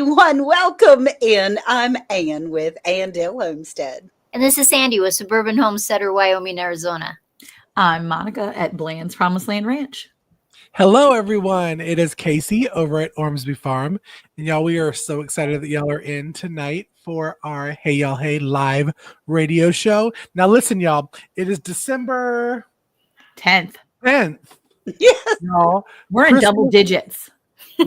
everyone. Welcome in. I'm Ann with Andale Homestead. And this is Sandi with Suburban Homesteader, Wyoming, Arizona. I'm Monica at Bland's Promised Land Ranch. Hello, everyone. It is Cayce over at Ormsby Farm. And y'all, we are so excited that y'all are in tonight for our Hey Yall Hey live radio show. Now, listen, y'all, it is December 10th. 10th. Yes. Y'all, We're in double digits.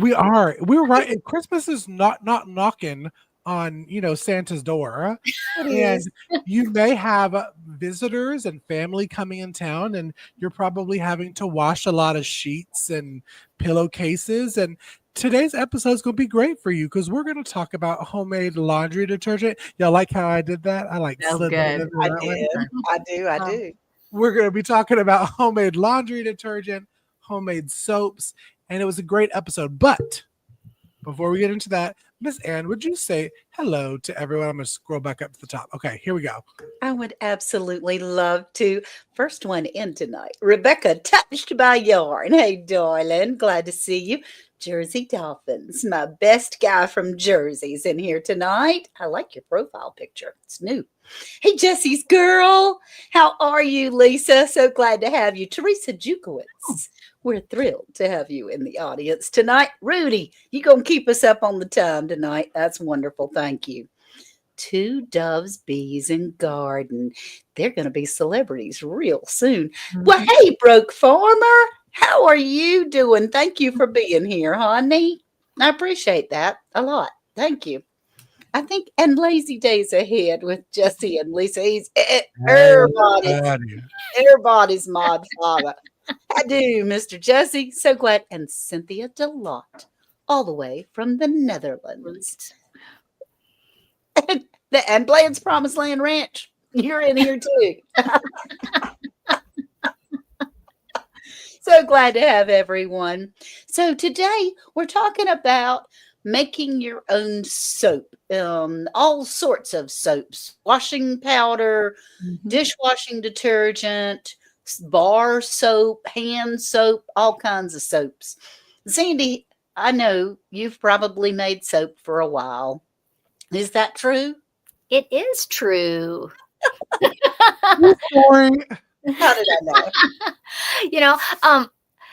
We are. We're right. And Christmas is not knocking on, Santa's door. And you may have visitors and family coming in town, and you're probably having to wash a lot of sheets and pillowcases. And today's episode is going to be great for you because we're going to talk about homemade laundry detergent. Y'all like how I did that? I like That's slid good. I do. We're going to be talking about homemade laundry detergent, homemade soaps, and it was a great episode. But before we get into that, Miss Ann, would you say hello to everyone? I'm going to scroll back up to the top. Okay, here we go. I would absolutely love to. First one in tonight, Rebecca, touched by yarn. Hey, darling, glad to see you. Jersey Dolphins, my best guy from Jersey's in here tonight. I like your profile picture. It's new. Hey, Jesse's girl. How are you, Lisa? So glad to have you. Teresa Jukowitz. We're thrilled to have you in the audience tonight. Rudy, you going to keep us up on the time tonight. That's wonderful. Thank you. Two Doves, Bees, and Garden. They're going to be celebrities real soon. Well, hey, Broke Farmer. How are you doing? Thank you for being here, honey. I appreciate that a lot. Thank you. I think, and Lazy Days Ahead with Jesse and Lisa. He's everybody's mod father. I do, Mr. Jesse. So glad. And Cynthia DeLotte, all the way from the Netherlands. And Bland's Promised Land Ranch. You're in here too. So glad to have everyone. So today we're talking about making your own soap, all sorts of soaps, washing powder, dishwashing detergent, bar soap, hand soap, all kinds of soaps. Sandi, I know you've probably made soap for a while. Is that true? It is true. How did I know?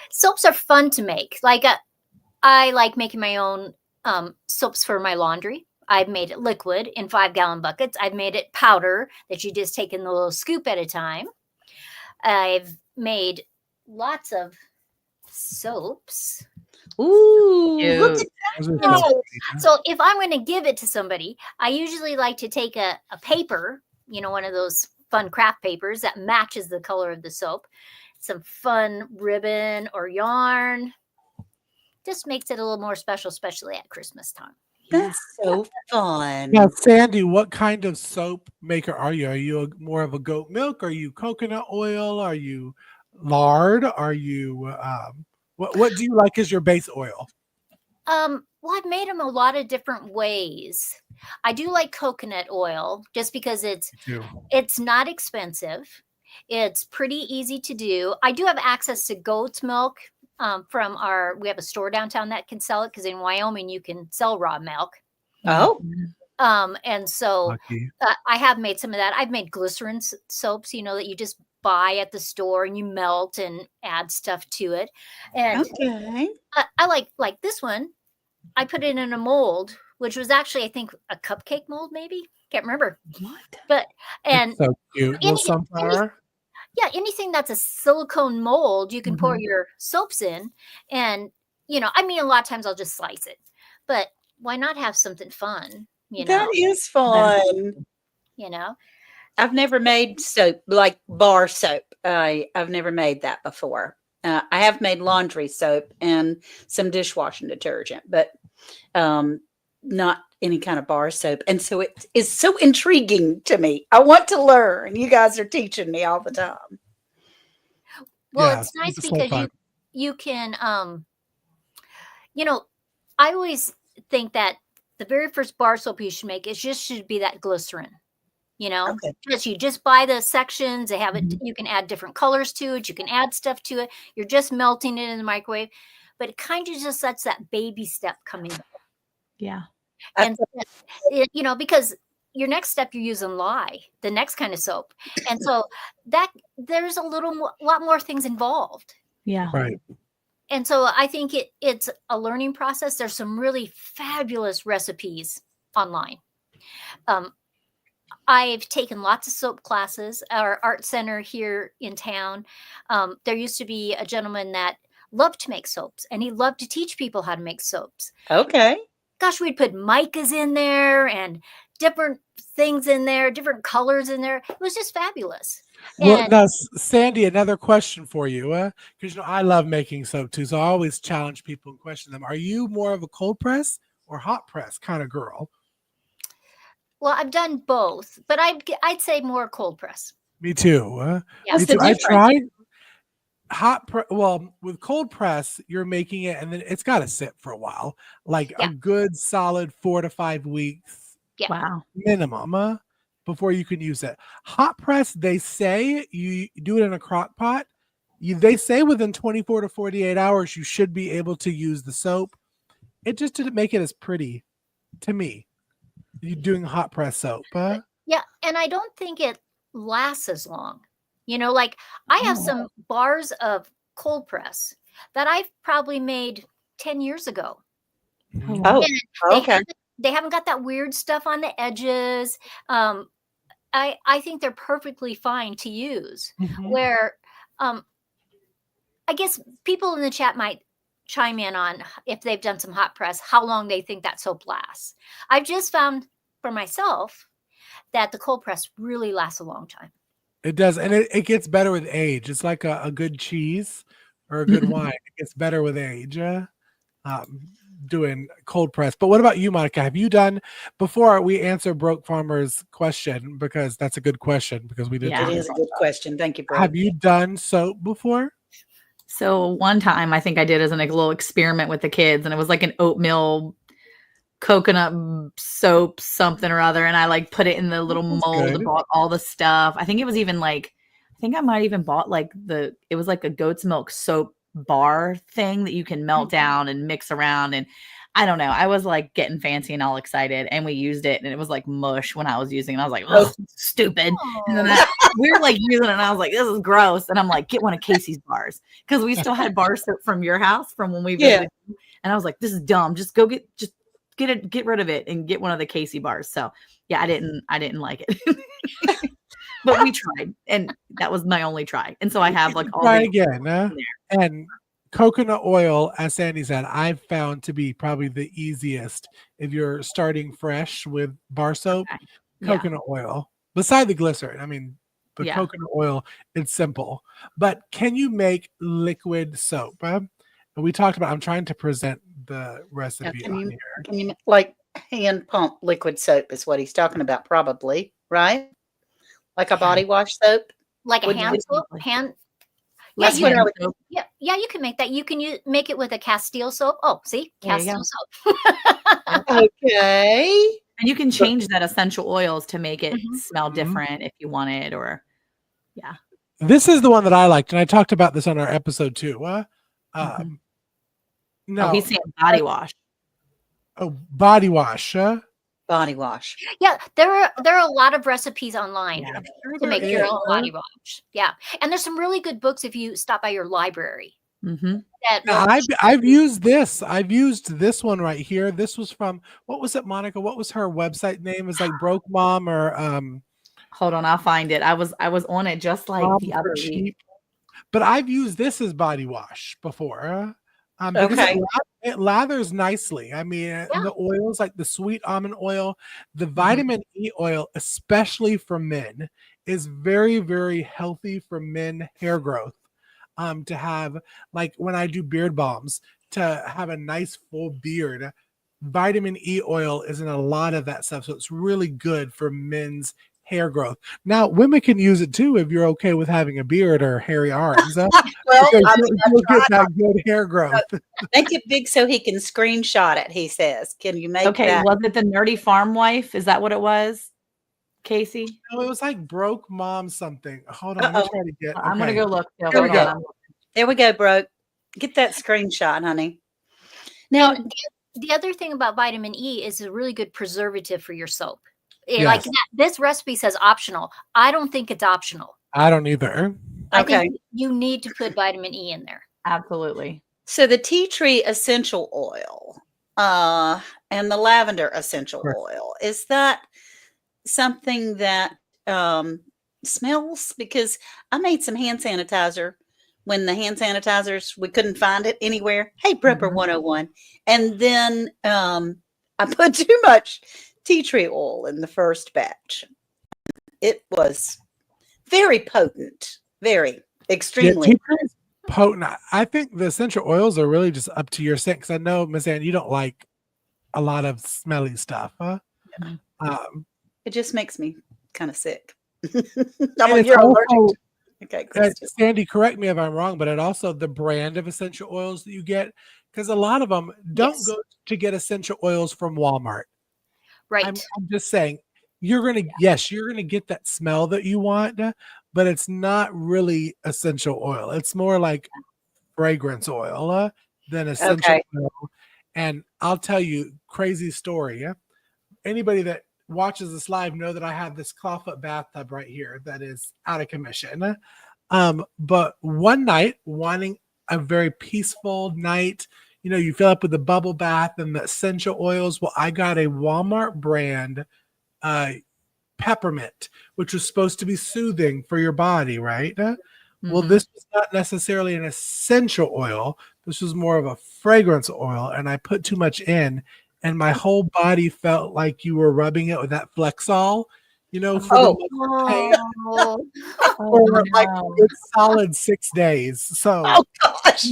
Soaps are fun to make. I like making my own soaps for my laundry. I've made it liquid in 5-gallon buckets. I've made it powder that you just take in the little scoop at a time. I've made lots of soaps. Ooh, look at that. So if I'm going to give it to somebody, I usually like to take a paper, one of those fun craft papers that matches the color of the soap, some fun ribbon or yarn. Just makes it a little more special, especially at Christmas time. That's so fun. Now, Sandi, what kind of soap maker are you? Are you more of a goat milk? Are you coconut oil? Are you lard? Are you what do you like as your base oil? Well, I've made them a lot of different ways. I do like coconut oil just because it's not expensive. It's pretty easy to do. I do have access to goat's milk we have a store downtown that can sell it because in Wyoming you can sell raw milk. Oh. And so I have made some of that. I've made glycerin soaps, that you just buy at the store and you melt and add stuff to it. And okay. I like this one. I put it in a mold, which was actually, I think, a cupcake mold, maybe. Can't remember. What? It's so cute. Sunflower. Anything that's a silicone mold, you can pour your soaps in. And, a lot of times I'll just slice it. But why not have something fun? That is fun. I've never made soap, like bar soap. I've never made that before. I have made laundry soap and some dishwashing detergent, but not any kind of bar soap. And so it is so intriguing to me. I want to learn. You guys are teaching me all the time. Well, it's nice because you can, I always think that the very first bar soap you should make should be that glycerin. Because you just buy the sections, they have it, you can add different colors to it, you can add stuff to it, you're just melting it in the microwave, but it kind of just lets that baby step coming. Yeah. And because your next step you're using lye, the next kind of soap, and so that there's a lot more things involved. Yeah. Right. And so I think it's a learning process. There's some really fabulous recipes online. I've taken lots of soap classes. Our art center here in town, there used to be a gentleman that loved to make soaps, and he loved to teach people how to make soaps. Okay. Gosh, we'd put micas in there and different things in there, different colors in there. It was just fabulous. Well, now, Sandi, another question for you, because I love making soap too, so I always challenge people and question them. Are you more of a cold press or hot press kind of girl? Well, I've done both, but I'd say more cold press. Me too. Yeah. What's the I difference? tried well, with cold press, you're making it, and then it's got to sit for a while, like a good solid 4 to 5 weeks. Yeah. Wow. Minimum. Before you can use it. Hot press, they say you do it in a crock pot. They say within 24 to 48 hours, you should be able to use the soap. It just didn't make it as pretty to me. You doing hot press soap. Yeah. And I don't think it lasts as long. Like I have some bars of cold press that I've probably made 10 years ago. Oh, okay. They haven't got that weird stuff on the edges. I think they're perfectly fine to use. Where I guess people in the chat might chime in on, if they've done some hot press, how long they think that soap lasts. I've just found for myself that the cold press really lasts a long time. It does, and it gets better with age. It's like a good cheese or a good wine. It gets better with age. Doing cold press. But what about you, Monica? Have you done, before we answer Broke Farmer's question, because that's a good question, because we did. It is a good question. Thank you, Broke. Have you done soap before? So one time I think I did as a little experiment with the kids, and it was like an oatmeal coconut soap something or other, and I put it in the little mold and bought all the stuff. I think it was even I think I might even bought it was like a goat's milk soap bar thing that you can melt down and mix around, and I don't know, I was getting fancy and all excited, and we used it, and it was like mush when I was using it. I was like, oh, stupid. And then we were using it, and I was like, this is gross. And I'm like, get one of Cayce's bars, because we still had bar soap from your house from when we visited. And I was like, this is dumb. Just go get rid of it and get one of the Cayce bars. So yeah, I didn't like it. But we tried, and that was my only try. And so I have all try again. And coconut oil, as Sandi said, I've found to be probably the easiest if you're starting fresh with bar soap. Coconut oil, beside the glycerin. I mean, the coconut oil, it's simple. But can you make liquid soap? We talked about, I'm trying to present the recipe on here. Can you hand pump liquid soap is what he's talking about, probably, right? Like a body wash soap? Like a hand soap? Yeah, you can make that. You can make it with a Castile soap. Oh, see? Castile soap. Okay. And you can change that essential oils to make it smell different if you want it, or This is the one that I liked, and I talked about this on our episode too. No, he's saying body wash. Oh, body wash. Body wash. Yeah, there are a lot of recipes online to make your own body wash. Yeah, and there's some really good books if you stop by your library. I've used this. I've used this one right here. This was from, what was it, Monica? What was her website name? It's like Broke Mom or Hold on, I'll find it. I was on it just like the other week. But I've used this as body wash before. Okay. It lathers nicely. I mean, the oils, like the sweet almond oil, the vitamin E oil, especially for men, is very, very healthy for men hair growth. To have, like when I do beard balms, to have a nice full beard, vitamin E oil is in a lot of that stuff. So it's really good for men's hair growth. Now, women can use it too if you're okay with having a beard or hairy arms. Well, you'll get that good hair growth. Make it big so he can screenshot it, he says. Can you make that? Was it the Nerdy Farm Wife? Is that what it was, Cayce? No, it was like Broke Mom something. Hold on, let me try to get. I'm going to go look. There we go. There we go, Broke. Get that screenshot, honey. Now, the other thing about vitamin E is a really good preservative for your soap. Like Yes. this recipe says optional. I don't think it's optional. I don't either. I Okay. think you need to put vitamin E in there. Absolutely. So the tea tree essential oil and the lavender essential Right. oil, is that something that smells? Because I made some hand sanitizer when the hand sanitizers, we couldn't find it anywhere. Hey, Prepper 101. And then I put too much tea tree oil in the first batch. It was very potent, very Yeah, extremely. tea tree is potent. I think the essential oils are really just up to your scent. Because I know, Miss Ann, you don't like a lot of smelly stuff, huh? Mhm. It just makes me kind of sick. And it's You're allergic also, to okay, Kristen. Sandy, correct me if I'm wrong, but it also the brand of essential oils that you get, because a lot of them don't Yes. go to get essential oils from Walmart. Right. I'm just saying, you're gonna get that smell that you want, but it's not really essential oil. It's more like fragrance oil than essential Okay. oil. And I'll tell you, crazy story. Anybody that watches this live know that I have this clawfoot bathtub right here that is out of commission. But one night, wanting a very peaceful night, you fill up with the bubble bath and the essential oils. Well, I got a Walmart brand uh, peppermint, which was supposed to be soothing for your body, right? Well, Mhm. this was not necessarily an essential oil. This was more of a fragrance oil, and I put too much in, and my whole body felt like you were rubbing it with that Flexol, for the Oh, muscle pain Oh, Oh, for like a no. good solid 6 days. So oh gosh.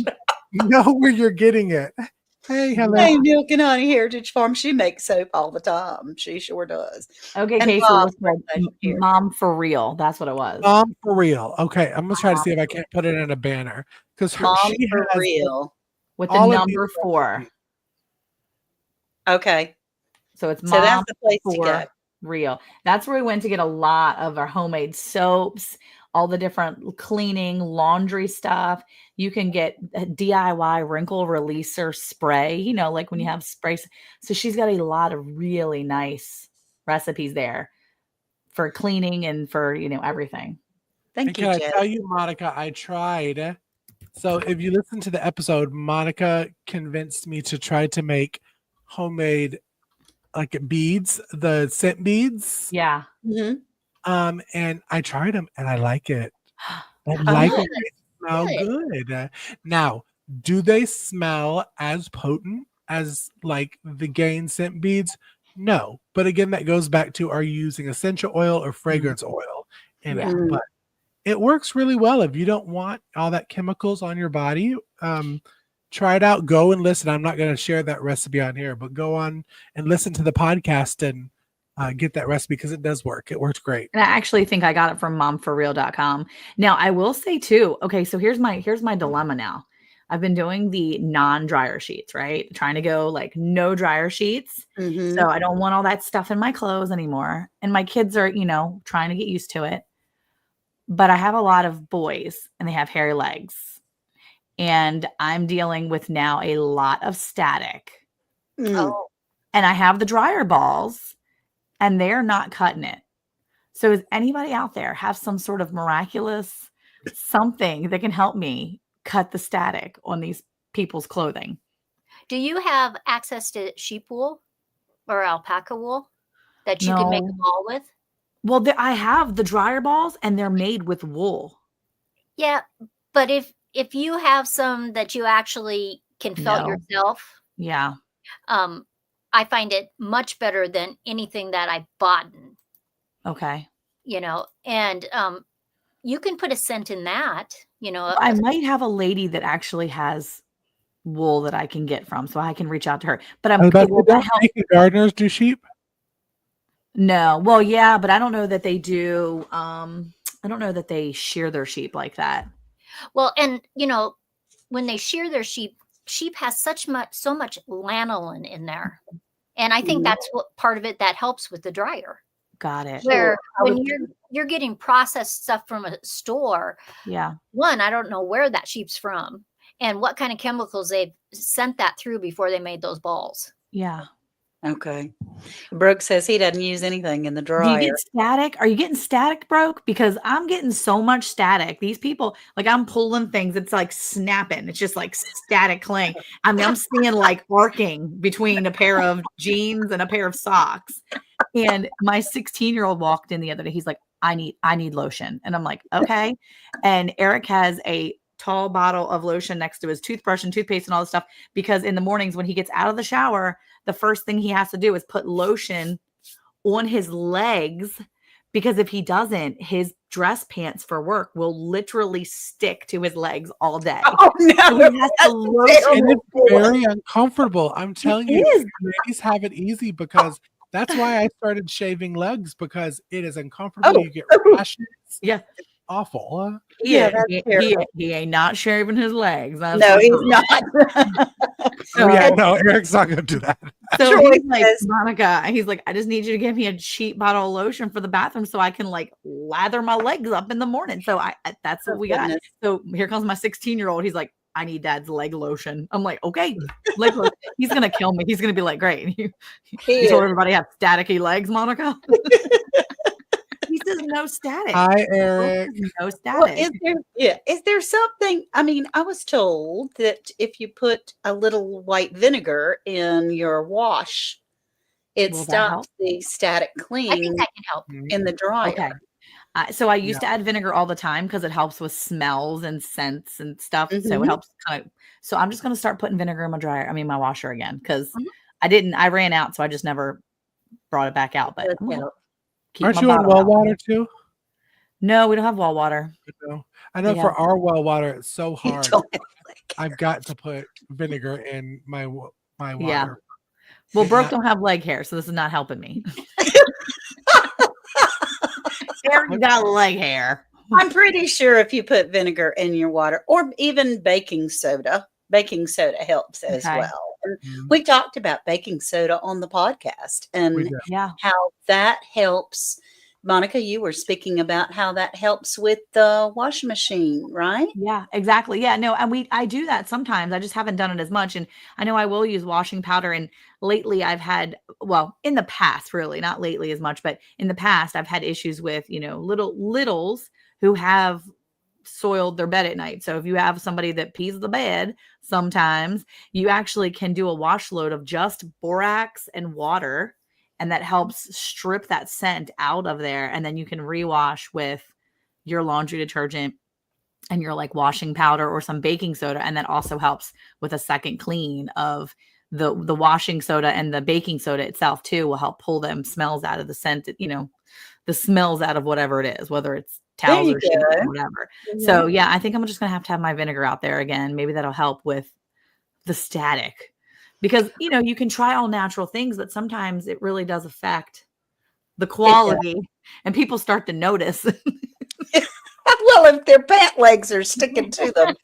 you know where you're getting it. Hey, Helen. Hey, Milk and Honey Heritage Farm. She makes soap all the time. She sure does. Okay, And Cayce, it Bob, was called here. Mom for Real. That's what it was. Mom for real. Okay, I'm gonna try to Mom see if I can't put it in a banner because Mom she for has real. with the all of these number 4. recipes. Okay. So it's So that's Mom the place to go. for Real. That's where we went to get a lot of our homemade soaps, all the different cleaning, laundry stuff. You can get a DIY wrinkle releaser spray, like when you have sprays. So she's got a lot of really nice recipes there for cleaning and for, everything. And Thank you, can I Jess. tell you, Monica, I tried. So if you listen to the episode, Monica convinced me to try to make homemade like beads, the scent beads. Yeah. Mhm. And I tried them and I like it. I like Oh, it. They smell good. good. Now, do they smell as potent as like the Gain scent beads? No. But again, that goes back to, are you using essential oil or fragrance oil in it? Yeah. mm, But it works really well if you don't want all that chemicals on your body. Try it out. Go and listen. I'm not going to share that recipe on here, but go on and listen to the podcast and get that recipe because it does work. It works great. And I actually think I got it from momforreal.com. Now, I will say too, okay, so here's my dilemma now. I've been doing the non-dryer sheets, right? Trying to go like no dryer sheets. mhm. So I don't want all that stuff in my clothes anymore. And my kids are, trying to get used to it. But I have a lot of boys and they have hairy legs. And I'm dealing with now a lot of static. Mm. Oh, And I have the dryer balls and they're not cutting it. So does anybody out there have some sort of miraculous something that can help me cut the static on these people's clothing? do you have access to sheep wool or alpaca wool that you can make a No. ball with? Well, I have the dryer balls and they're made with wool. Yeah, but if you have some that you actually can felt No. yourself, Yeah. I find it much better than anything that I bought. Okay. And you can put a scent in that. I might have a lady that actually has wool that I can get from, so I can reach out to her. But I was about to say, will that don't help? naked gardeners do sheep? No. Well, yeah, but I don't know that they do. I don't know that they shear their sheep like that. Well, and when they shear their sheep has so much lanolin in there, and I think Mhm. that's what part of it that helps with the dryer. Got it. Where I when would you're getting processed stuff from a store, Yeah. one, I don't know where that sheep's from, and what kind of chemicals they've sent that through before they made those balls. Yeah. Okay. Brooke says he doesn't use anything in the Do you dryer. get static? Are you getting static, Broke? Because I'm getting so much static. These people, like I'm pulling things, it's like snapping. It's just like static cling. I mean, I'm seeing like arcing between a pair of jeans and a pair of socks. And my 16-year-old walked in the other day. He's like, I need lotion. And I'm like, okay. And Eric has a tall bottle of lotion next to his toothbrush and toothpaste and all this stuff, because in the mornings when he gets out of the shower, the first thing he has to do is put lotion on his legs, because if he doesn't, his dress pants for work will literally stick to his legs all day. Oh no, So he has to lotion. And it's very uncomfortable. I'm telling you, ladies have it easy, because that's why I started shaving legs, because it is uncomfortable. Oh. You get rashes. Yeah. It's awful. Yeah, that's terrible. He ain't not shaving his legs. That's No, for he's sure. not. Oh yeah, no, Eric's not gonna do that. So Troy he's like, says- Monica, he's like, I just need you to give me a cheap bottle of lotion for the bathroom so I can like lather my legs up in the morning. So that's what Oh, we got. goodness. So here comes my 16-year-old. He's like, I need dad's leg lotion. I'm like, okay, leg lotion. He's gonna kill me. He's gonna be like, great. You told everybody I have staticky legs, Monica. He says no static. Hi, Eric. No static. Well, is there something? I mean, I was told that if you put a little white vinegar in your wash, it Will that help? stops the static I clean think that can help. in the dryer. Okay. So I used to add vinegar all the time because it helps with smells and scents and stuff. So it Mhm. helps kind of. So I'm just going to start putting vinegar in my dryer. I mean, my washer again, because Mhm. I ran out, so I just never brought it back out. But Does I'm gonna help. keep Aren't my you on bottle well out. water too? No, we don't have well water. No. I know Yeah. for our well water, it's so You hard. don't have leg. I've got to put vinegar in my water. Yeah. Well, It's Brooke not- don't have leg hair, so this is not helping me. Eric got leg hair. I'm pretty sure if you put vinegar in your water, or even baking soda helps as Okay. well. And Mhm. we talked about baking soda on the podcast We and did. Yeah. how that helps. Monica, you were speaking about how that helps with the washing machine, right? Yeah, exactly. Yeah, no, and I do that sometimes. I just haven't done it as much. And I know I will use washing powder. And lately I've had, well, in the past, really, not lately as much, but in the past, I've had issues with, littles who have soiled their bed at night. So if you have somebody that pees the bed, sometimes you actually can do a wash load of just borax and water, and that helps strip that scent out of there. And then you can rewash with your laundry detergent and your like washing powder or some baking soda. And that also helps with a second clean of the washing soda, and the baking soda itself too will help pull them smells out of the scent, the smells out of whatever it is, whether it's There towels you or sheets go. or whatever. So yeah, I think I'm just gonna have my vinegar out there again. Maybe that'll help with the static, because you can try all natural things, but sometimes it really does affect the quality, and people start to notice. Well, if their pant legs are sticking to them,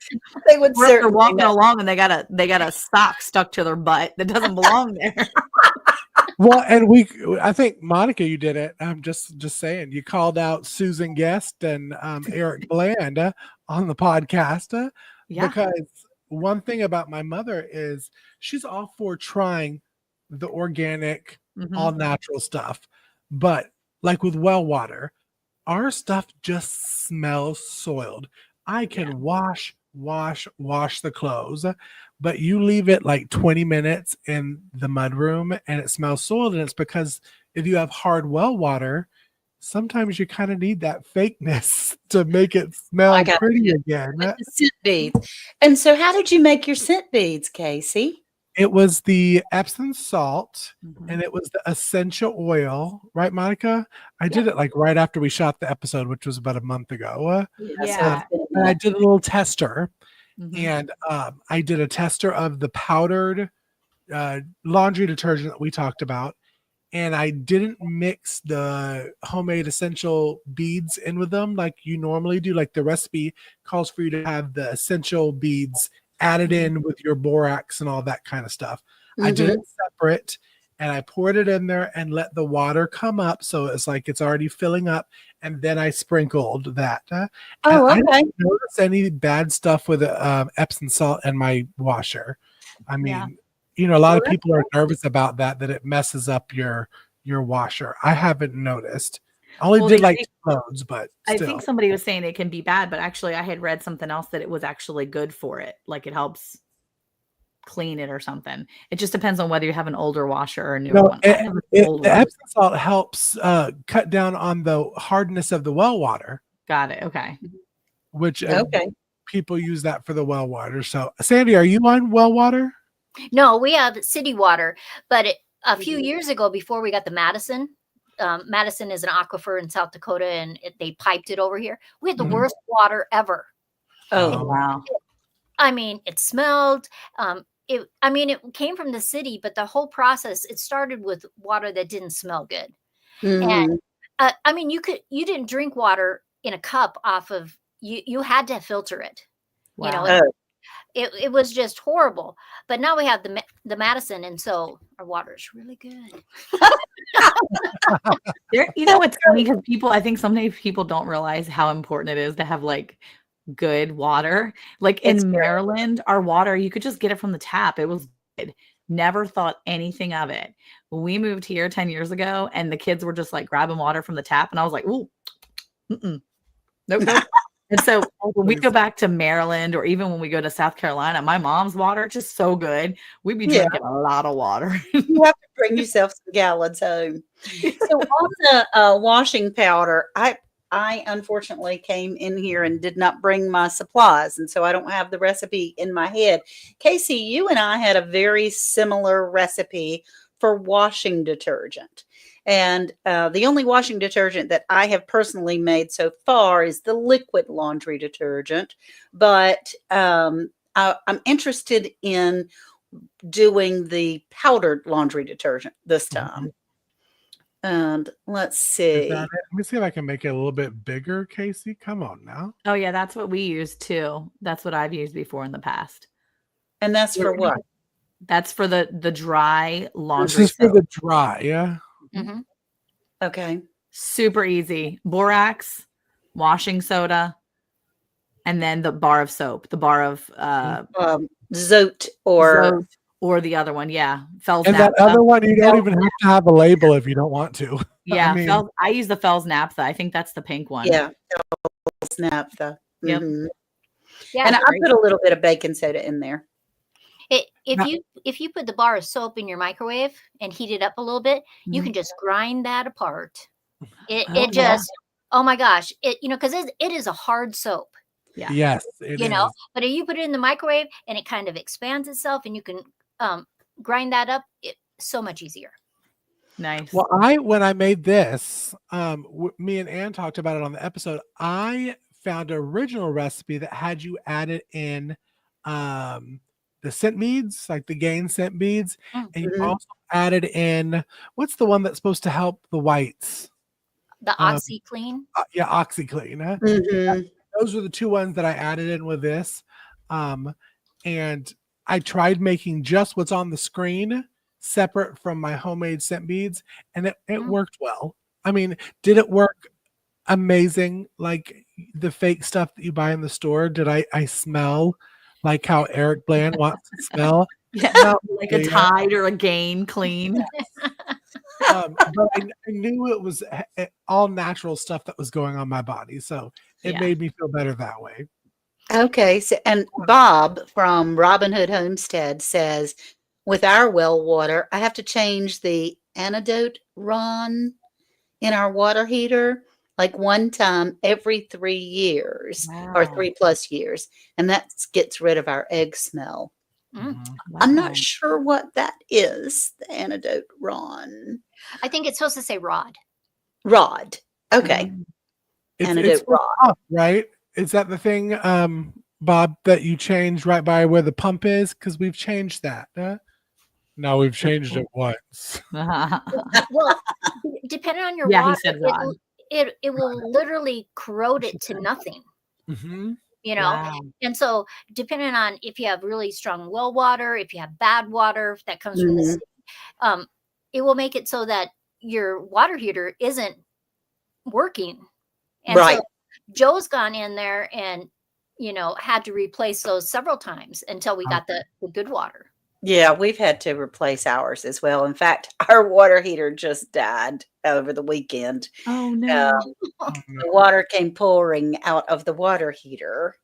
they would Or if they're certainly walking know. along and they got a sock stuck to their butt that doesn't belong there. Well, and I think Monica, you did it. I'm just saying, you called out Susan Guest and Eric Bland on the podcast Yeah. because one thing about my mother is she's all for trying the organic, Mhm. all natural stuff, but like with well water, our stuff just smells soiled. I can wash the clothes, but you leave it like 20 minutes in the mudroom and it smells soiled. And it's because if you have hard well water, sometimes you kind of need that fakeness to make it smell I got pretty you. again. With the scent beads. And so how did you make your scent beads, Cayce? It was the Epsom salt Mhm. and it was the essential oil, right, Monica? I did it like right after we shot the episode, which was about a month ago. Yeah. And I did a little tester, Mhm. and I did a tester of the powdered laundry detergent that we talked about, and I didn't mix the homemade essential beads in with them like you normally do. Like the recipe calls for you to have the essential beads added in with your borax and all that kind of stuff. I did it separate, and I poured it in there and let the water come up. So it's like it's already filling up. And then I sprinkled that. And I didn't notice any bad stuff with Epsom salt in my washer. I mean, a lot of people are nervous about that it messes up your washer. I haven't noticed. I only did like 2 loads, but still. I think somebody was saying it can be bad, but actually I had read something else that it was actually good for it. Like it helps clean it or something. It just depends on whether you have an older washer or a newer one. The Epsom salt helps cut down on the hardness of the well water. Got it. Okay. Which people use that for the well water. So, Sandi, are you on well water? No, we have city water, but a few years ago, before we got the Madison, Madison is an aquifer in South Dakota, and they piped it over here. We had the worst water ever. Oh, wow. I mean, it smelled. It came from the city, but the whole process, it started with water that didn't smell good. And you didn't drink water in a cup off of, you had to filter it. Wow. It was just horrible. But now we have the Madison, and so our water is really good. It's funny because I think sometimes people don't realize how important it is to have like good water. Like in Maryland, our water, you could just get it from the tap. It was good. Never thought anything of it. When we moved here 10 years ago and the kids were just like grabbing water from the tap, and I was like, ooh, nope. And so when we go back to Maryland, or even when we go to South Carolina, my mom's water, just so good. We'd be drinking a lot of water. You have to bring yourself some gallons home. So on the washing powder, I unfortunately came in here and did not bring my supplies, and so I don't have the recipe in my head. Cayce, you and I had a very similar recipe for washing detergent. And the only washing detergent that I have personally made so far is the liquid laundry detergent. But I'm interested in doing the powdered laundry detergent this time. And let's see. Let me see if I can make it a little bit bigger, Cayce. Come on now. Oh, yeah, that's what we use too. That's what I've used before in the past. And that's for what? That's for the dry laundry. This is for the dry, yeah. Mm-hmm. Okay. Super easy. Borax, washing soda, and then the bar of soap. The bar of Zote or the other one, Fells and naphtha. That other one, you don't even have to have a label if you don't want to. Yeah, I use the Fells naphtha. I think that's the pink one. Yeah, Fells naphtha. Yep. Mm-hmm. Yeah, and I put a little bit of baking soda in there. If you put the bar of soap in your microwave and heat it up a little bit, you can just grind that apart. Oh my gosh, because it is a hard soap. Yeah. Yes, it is. But if you put it in the microwave and it kind of expands itself, and you can grind that up, it's so much easier. Nice. Well, when I made this, me and Ann talked about it on the episode. I found an original recipe that had you added in the scent beads, like the Gain scent beads, and you also added in, what's the one that's supposed to help the whites? The OxyClean. OxyClean. Those are the 2 ones that I added in with this. And I tried making just what's on the screen separate from my homemade scent beads, and it worked well. I mean, did it work amazing like the fake stuff that you buy in the store? Did I smell like how Eric Bland wants to smell? Like a Tide or a Gain clean. But I knew it was all natural stuff that was going on my body, so it made me feel better that way. Okay, so and Bob from Robin Hood Homestead says, with our well water, I have to change the antidote run in our water heater like one time every 3 years or 3+ years, and that gets rid of our egg smell. Wow. I'm not sure what that is, the antidote run. I think it's supposed to say rod. Rod. Okay. It's rod. Pump, right? Is that the thing, Bob, that you changed right by where the pump is? Because we've changed that. No, we've changed it once. Well, depending on your water, he said rod. It will literally corrode it to nothing. And so depending on if you have really strong well water, if you have bad water that comes from the city, it will make it so that your water heater isn't working. And Right. so Joe's gone in there and, had to replace those several times until we got the good water. Yeah, we've had to replace ours as well. In fact, our water heater just died over the weekend. Oh no. The water came pouring out of the water heater,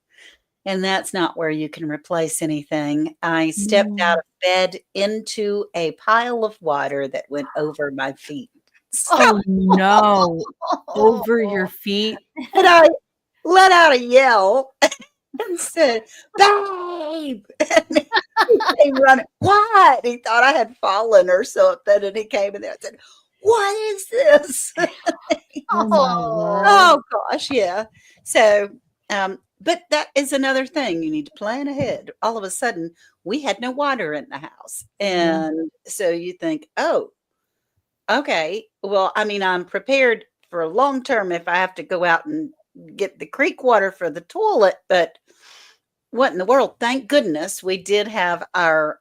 and that's not where you can replace anything. I stepped out of bed into a pile of water that went over my feet. So, Oh no. Over your feet. and I let out a yell and said, "Babe!" And he came running. What? He thought I had fallen or something, and he came in there and said, "What is this?" Oh my word. Oh gosh, yeah. So, but that is another thing. You need to plan ahead. All of a sudden, we had no water in the house, and so you think, "Oh, okay. Well, I mean, I'm prepared for long term if I have to go out and get the creek water for the toilet." But what in the world? Thank goodness we did have our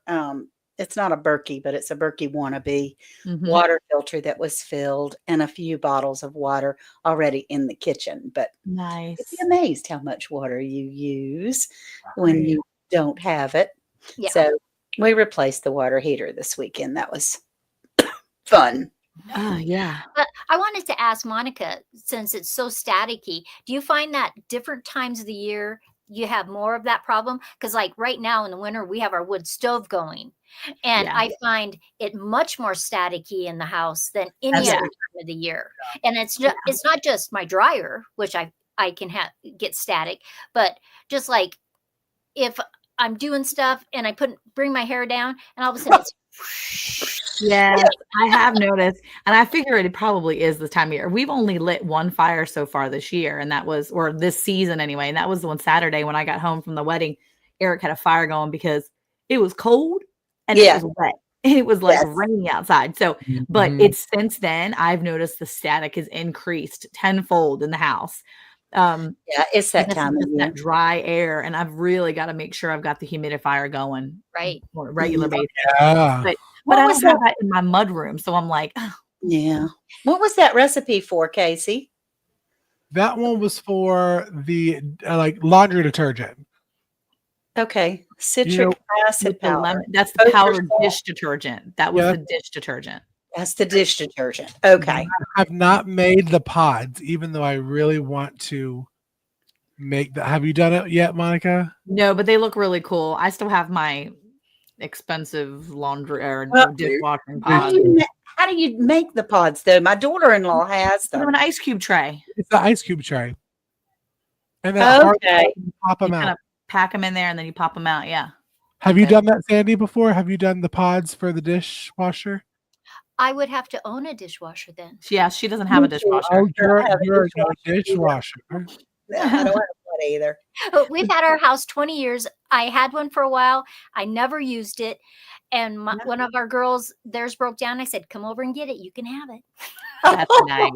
it's not a Berkey, but it's a Berkey wannabe water filter that was filled and a few bottles of water already in the kitchen. But Nice. you'd be amazed how much water you use when you don't have it. Yeah. So we replaced the water heater this weekend. That was fun. Oh yeah. But I wanted to ask Monica, since it's so staticky, do you find that different times of the year you have more of that problem? Because like right now in the winter, we have our wood stove going. And Yeah. I find it much more staticky in the house than any Yeah. other time of the year. And it's not just my dryer, which I can get static, but just like if I'm doing stuff and I bring my hair down and all of a sudden it's Yes, I have noticed, and I figure it probably is this time of year. We've only lit one fire so far this year, and that was, or this season anyway, and that was the one Saturday when I got home from the wedding. Eric had a fire going because it was cold and it was wet. It was like rainy outside. So, but it's since then I've noticed the static has increased tenfold in the house. Yeah, it's that Because time it's of just year. that dry air, and I've really got to make sure I've got the humidifier going right. on a regular basis. Yeah. But What I was don't have that in my mud room, so I'm like, oh, Yeah. What was that recipe for, Cayce? That one was for the like laundry detergent. Okay. Citric acid with the powder. lemon. That's the Kosher powdered salt. dish detergent. That was Yeah. the dish detergent. That's the dish detergent. Okay. I've not made the pods, even though I really want to make that. Have you done it yet, Monica? No, but they look really cool. I still have my expensive laundry or Well, dishwashing How pod. do you make the pods though? My daughter-in-law has Put them them. in an ice cube tray. It's the ice cube tray. And then Okay. pop them You kind out. of pack them in there and then you pop them out. Yeah. Have you done that, Sandy, before? Have you done the pods for the dishwasher? I would have to own a dishwasher then. Yeah, she doesn't have a dishwasher. Oh, you're have a no dishwasher dishwasher. No, I don't have one either. We've had our house 20 years. I had one for a while. I never used it. And one of our girls, theirs broke down. I said, come over and get it. You can have it. That's nice.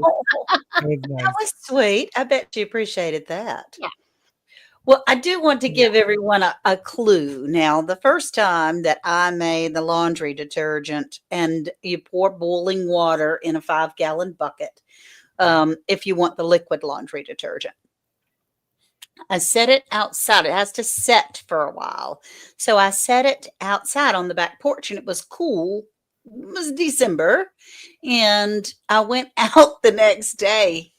That was sweet. I bet she appreciated that. Yeah. Well, I do want to give everyone a clue. Now, the first time that I made the laundry detergent, and you pour boiling water in a 5-gallon bucket if you want the liquid laundry detergent. I set it outside. It has to set for a while. So I set it outside on the back porch, and it was cool. It was December. And I went out the next day,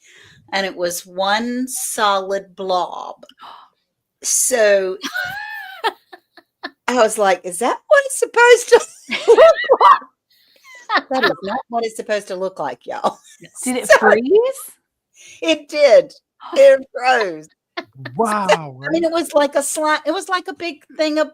and it was one solid blob. So I was like, is that what it's supposed to look like? That is not what it's supposed to look like, y'all. Did it freeze? It did. It froze. Wow. I mean, it was like a slime. It was like a big thing of,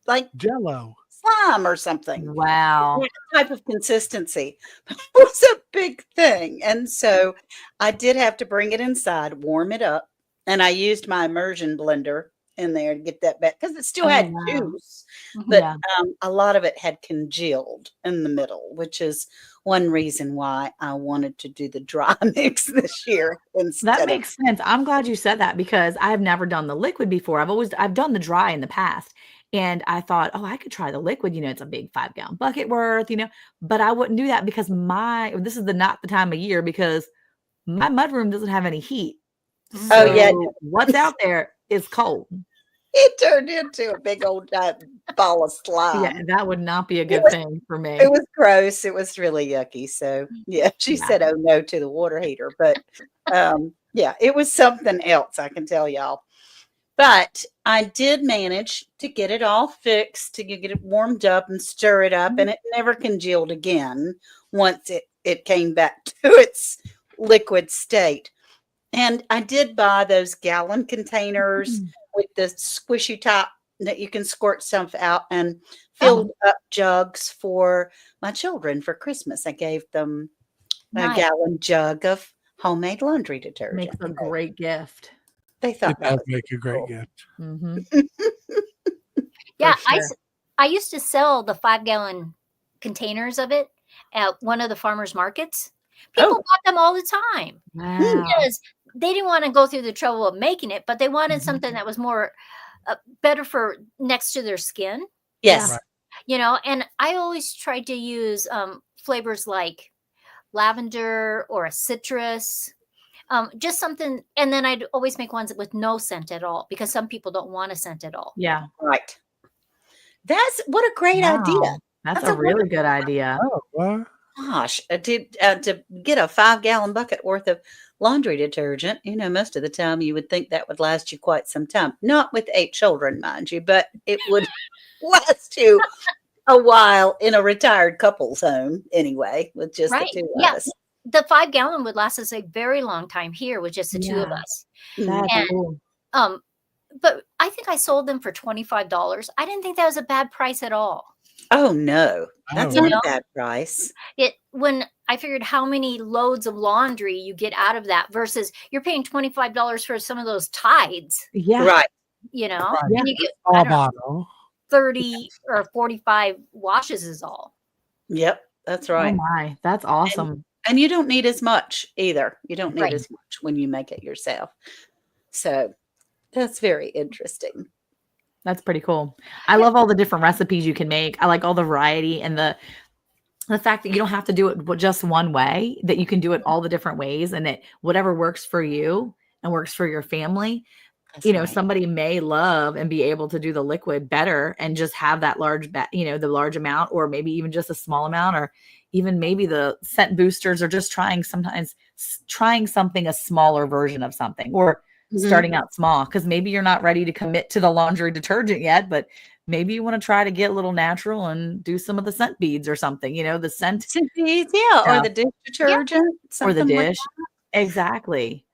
like Jello. slime or something. Wow. That type of consistency. It was a big thing. And so I did have to bring it inside, warm it up. And I used my immersion blender in there to get that back because it still had juice, but a lot of it had congealed in the middle, which is one reason why I wanted to do the dry mix this year That instead of. makes sense. I'm glad you said that because I've never done the liquid before. I've done the dry in the past. And I thought, oh, I could try the liquid. It's a big 5-gallon bucket worth, but I wouldn't do that because this is not the time of year because my mudroom doesn't have any heat. Oh, yeah. So what's out there is cold. It turned into a big old giant ball of slime. Yeah, that would not be a good thing for me. It was gross. It was really yucky. So yeah, she Yeah. said, "Oh no" to the water heater. But yeah, it was something else, I can tell y'all. But I did manage to get it all fixed, to get it warmed up and stir it up, and it never congealed again once it came back to its liquid state. And I did buy those gallon containers with the squishy top that you can squirt stuff out, and filled up jugs for my children for Christmas. I gave them a Nice. gallon jug of homemade laundry detergent. Makes a great gift. They thought It that does was make a great cool. gift. Yeah, sure. I used to sell the 5-gallon containers of it at one of the farmers markets. People bought them all the time Wow. because they didn't want to go through the trouble of making it, but they wanted something that was more better for next to their skin. Yes. Right. And I always tried to use flavors like lavender or a citrus, just something. And then I'd always make ones with no scent at all because some people don't want a scent at all. Yeah. Right. That's what a great idea. Wow. That's a really good idea. Oh, what? Gosh, to get a 5-gallon bucket worth of laundry detergent, most of the time you would think that would last you quite some time. Not with 8 children, mind you, but it would last you a while in a retired couple's home anyway, with just the 2 of us. The 5-gallon would last us a very long time here with just the 2 of us. That's cool. But I think I sold them for $25. I didn't think that was a bad price at all. Oh no, that's Oh. not a bad price. When I figured how many loads of laundry you get out of that versus you're paying $25 for some of those Tides, Yeah. Right. and you get All bottle. 30 or 45 washes is all. Yep, that's Oh right. my, that's awesome. And you don't need as much either. You don't need Right. as much when you make it yourself. So that's very interesting. That's pretty cool. I love all the different recipes you can make. I like all the variety and the fact that you don't have to do it just one way, that you can do it all the different ways, and that whatever works for you and works for your family. That's right. Somebody may love and be able to do the liquid better and just have that large, the large amount, or maybe even just a small amount, or even maybe the scent boosters, or just trying something, a smaller version of something, or starting out small, because maybe you're not ready to commit to the laundry detergent yet, but maybe you want to try to get a little natural and do some of the scent beads or something, the scent beads, or the dish detergent, or the something like dish. Exactly.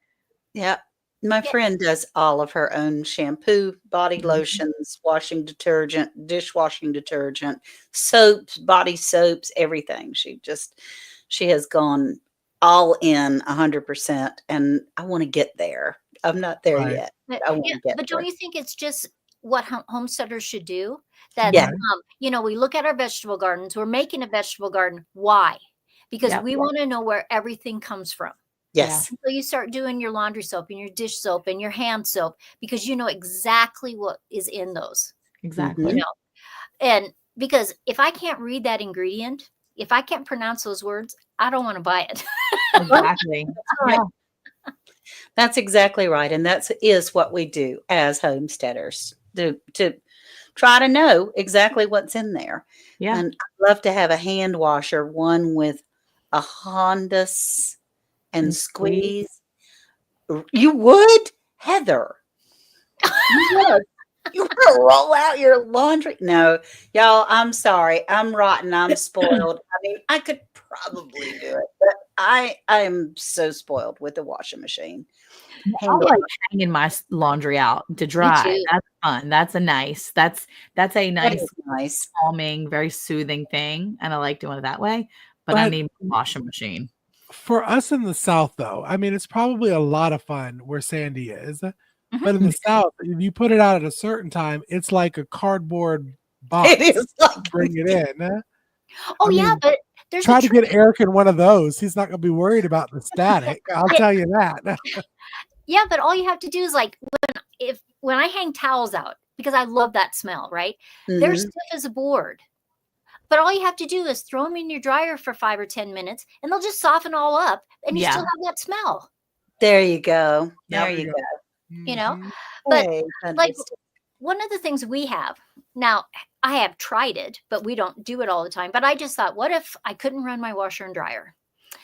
Yeah. My friend does all of her own shampoo, body lotions, washing detergent, dishwashing detergent, soaps, body soaps, everything. She has gone all in 100%, and I want to get there. I'm not there Right. yet. I want to get But there. don't you think it's just what homesteaders should do? That Yeah. we look at our vegetable gardens. We're making a vegetable garden. Why? Because Yep. we want to know where everything comes from. Yes. So you start doing your laundry soap and your dish soap and your hand soap because you know exactly what is in those. Exactly. And because if I can't read that ingredient, if I can't pronounce those words, I don't want to buy it. Exactly. Right. That's exactly right. And that is what we do as homesteaders, to try to know exactly what's in there. Yeah. And I'd love to have a hand washer, one with a Hondas and squeeze. You would, Heather? You want to roll out your laundry? No, y'all, I'm sorry. I'm rotten. I'm spoiled. I mean, I could probably do it, but I am so spoiled with the washing machine. I like hanging my laundry out to dry. too. That's fun. That's a nice, That is nice. calming, very soothing thing. And I like doing it that way. But I But- need a washing machine. For us in the South, though, I mean, it's probably a lot of fun where Sandy is. But in the South, if you put it out at a certain time, it's like a cardboard box. It is like Bring it in. Oh, I yeah, mean- but There's Try a to get Eric in one of those. He's not going to be worried about the static. I'll tell you that. Yeah, but all you have to do is like when I hang towels out, because I love that smell, right? They're Mhm. stiff as a board. But all you have to do is throw them in your dryer for 5 or 10 minutes and they'll just soften all up and you still have that smell, There you go. Yep. There you go. you know? Mhm. But Hey, like understood. one of the things we have now, I have tried it, but we don't do it all the time. But I just thought, what if I couldn't run my washer and dryer?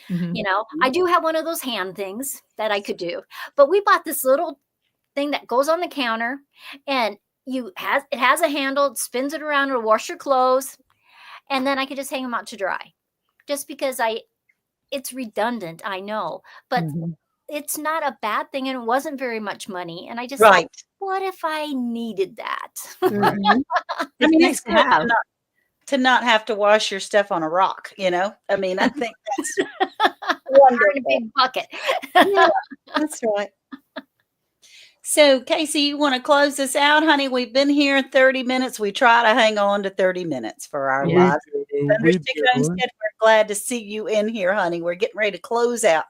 Mhm. I do have one of those hand things that I could do, but we bought this little thing that goes on the counter and it has a handle, it spins it around to wash your clothes, and then I could just hang them out to dry. Just because it's redundant, I know, but Mhm. it's not a bad thing and it wasn't very much money. And I just thought, Right. what if I needed that? Mhm. I It's mean, nice it's to good have. to not have to wash your stuff on a rock, you know? I mean, I think that's Or in a wonderful. big bucket. Yeah, that's right. So, Cayce, you want to close this out, honey? We've been here 30 minutes. We try to hang on to 30 minutes for our Yeah. live. We Thunderstick do. Homestead, we're glad to see you in here, honey. We're getting ready to close out.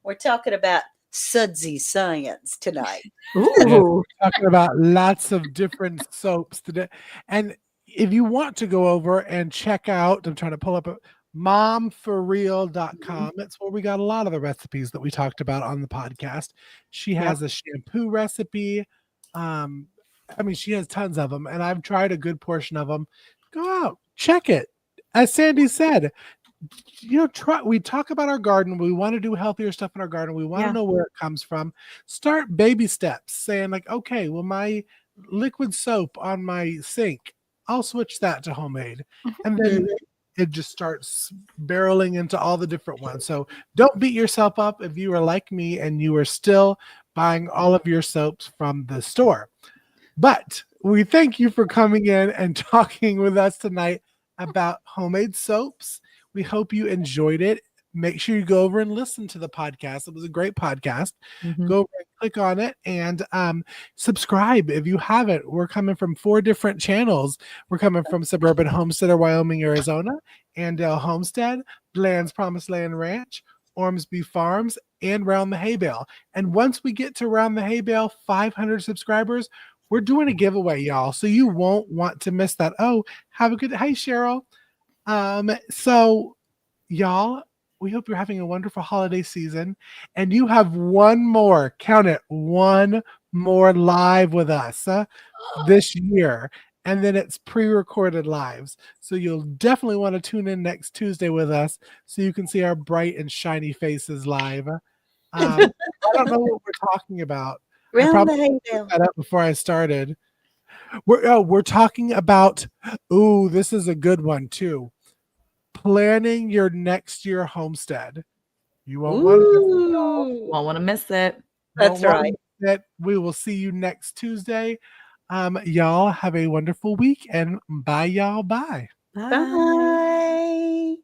We're talking about sudsy science tonight. Yes, Ooh. we're talking about lots of different soaps today. And if you want to go over and check out, I'm trying to pull up momforreal.com. It's where we got a lot of the recipes that we talked about on the podcast. She has a shampoo recipe. I mean, she has tons of them, and I've tried a good portion of them. Go out, check it. As Sandy said, we talk about our garden. We want to do healthier stuff in our garden. We want to know where it comes from. Start baby steps, saying like, okay, well, my liquid soap on my sink, I'll switch that to homemade. And then it just starts barreling into all the different ones. So don't beat yourself up if you are like me and you are still buying all of your soaps from the store. But we thank you for coming in and talking with us tonight about homemade soaps. We hope you enjoyed it. Make sure you go over and listen to the podcast. It was a great podcast. Mhm. Go over and click on it and subscribe if you haven't. We're coming from 4 different channels. We're coming from Suburban Homesteader, Wyoming, Arizona, Andale Homestead, Bland's Promised Land Ranch, Ormsby Farms, and Round the Hay Bale. And once we get to Round the Hay Bale, 500 subscribers, we're doing a giveaway, y'all. So you won't want to miss that. Oh, have a good Hey, Cheryl. So y'all, we hope you're having a wonderful holiday season. And you have one more, count it, one more live with us this year. And then it's pre-recorded lives. So you'll definitely want to tune in next Tuesday with us so you can see our bright and shiny faces live. I don't know what we're talking about. I Round the probably hay looked bale. that up before I started. We're talking about, this is a good one too. Planning your next year homestead. You won't want to miss it, y'all. Ooh, Won't want to miss it. that's Won't want to right. miss it. We will see you next Tuesday. Y'all have a wonderful week and bye, y'all. Bye. Bye. Bye.